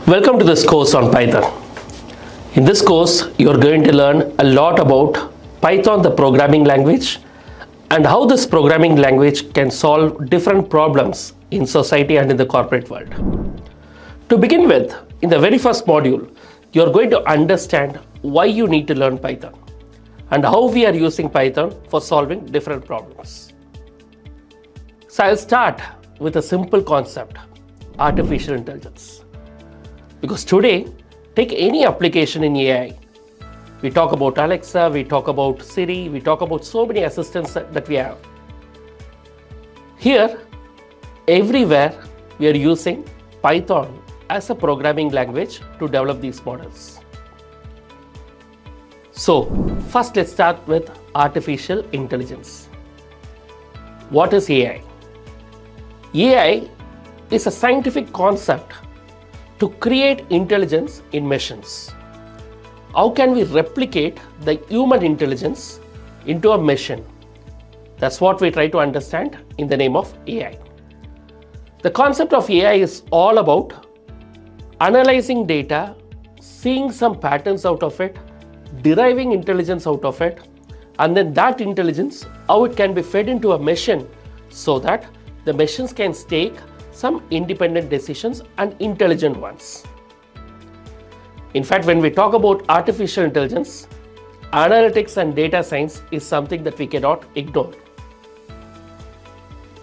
Welcome to this course on Python. In this course, you are going to learn a lot about Python, the programming language, and how this programming language can solve different problems in society and in the corporate world. To begin with, in the very first module, you are going to understand why you need to learn Python and how we are using Python for solving different problems. So I'll start with a simple concept, artificial intelligence. Because today, take any application in AI. We talk about Alexa, we talk about Siri, we talk about so many assistants that we have. Here, everywhere, we are using Python as a programming language to develop these models. So, first let's start with artificial intelligence. What is AI? AI is a scientific concept to create intelligence in machines. How can we replicate the human intelligence into a machine? That's what we try to understand in the name of AI. The concept of AI is all about analyzing data, seeing some patterns out of it, deriving intelligence out of it, and then that intelligence, how it can be fed into a machine so that the machines can take some independent decisions and intelligent ones. In fact, when we talk about artificial intelligence, analytics and data science is something that we cannot ignore.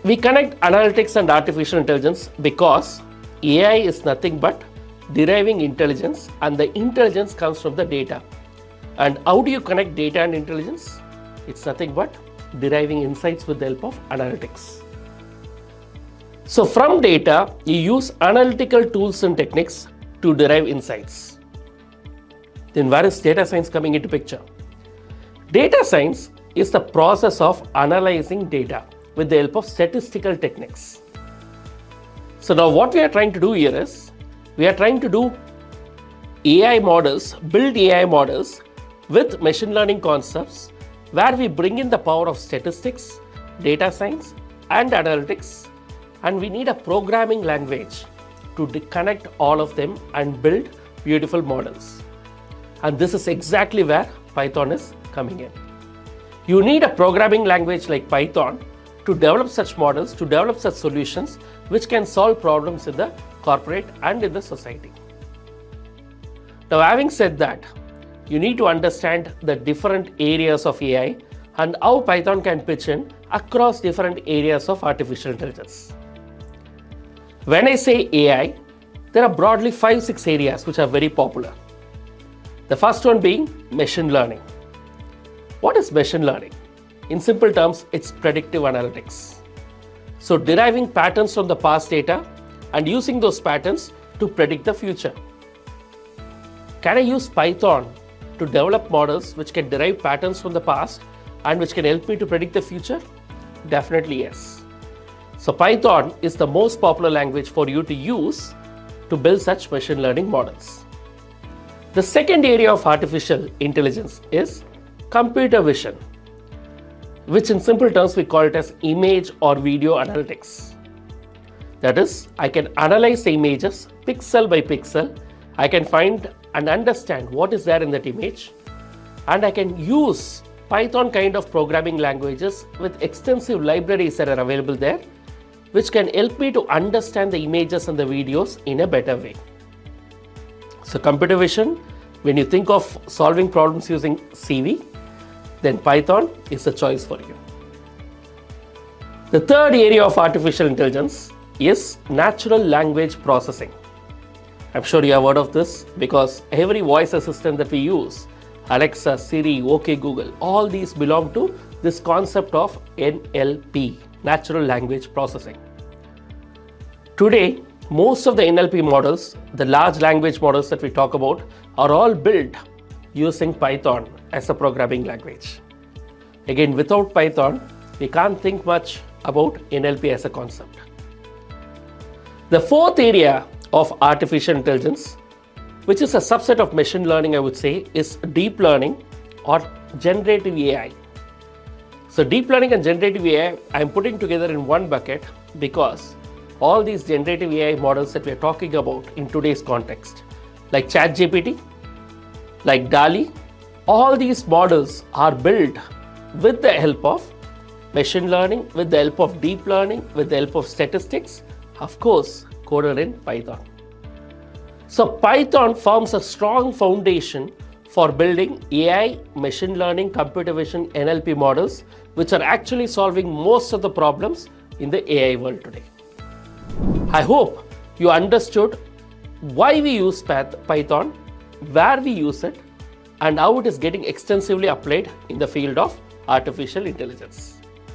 We connect analytics and artificial intelligence because AI is nothing but deriving intelligence, and the intelligence comes from the data. And how do you connect data and intelligence? It's nothing but deriving insights with the help of analytics. So from data, you use analytical tools and techniques to derive insights. Then where is data science coming into picture? Data science is the process of analyzing data with the help of statistical techniques. So now what we are trying to do here is, we are trying to do AI models, build AI models with machine learning concepts where we bring in the power of statistics, data science and analytics. And we need a programming language to connect all of them and build beautiful models. And this is exactly where Python is coming in. You need a programming language like Python to develop such models, to develop such solutions which can solve problems in the corporate and in the society. Now, having said that, you need to understand the different areas of AI and how Python can pitch in across different areas of artificial intelligence. When I say AI, there are broadly 5-6 areas which are very popular. The first one being machine learning. What is machine learning? In simple terms, it's predictive analytics. So deriving patterns from the past data and using those patterns to predict the future. Can I use Python to develop models which can derive patterns from the past and which can help me to predict the future? Definitely yes. So Python is the most popular language for you to use to build such machine learning models. The second area of artificial intelligence is computer vision, which in simple terms we call it as image or video analytics. That is, I can analyze the images pixel by pixel. I can find and understand what is there in that image, and I can use Python kind of programming languages with extensive libraries that are available there, which can help me to understand the images and the videos in a better way. So computer vision, when you think of solving problems using CV, then Python is the choice for you. The third area of artificial intelligence is natural language processing. I'm sure you have heard of this because every voice assistant that we use, Alexa, Siri, OK Google, all these belong to this concept of NLP, natural language processing. Today, most of the NLP models, the large language models that we talk about, are all built using Python as a programming language. Again, without Python, we can't think much about NLP as a concept. The fourth area of artificial intelligence, which is a subset of machine learning, I would say, is deep learning or generative AI. So deep learning and generative AI, I'm putting together in one bucket because all these generative AI models that we are talking about in today's context, like ChatGPT, like DALI, all these models are built with the help of machine learning, with the help of deep learning, with the help of statistics, of course, coded in Python. So Python forms a strong foundation for building AI, machine learning, computer vision, NLP models, which are actually solving most of the problems in the AI world today. I hope you understood why we use Python, where we use it, and how it is getting extensively applied in the field of artificial intelligence.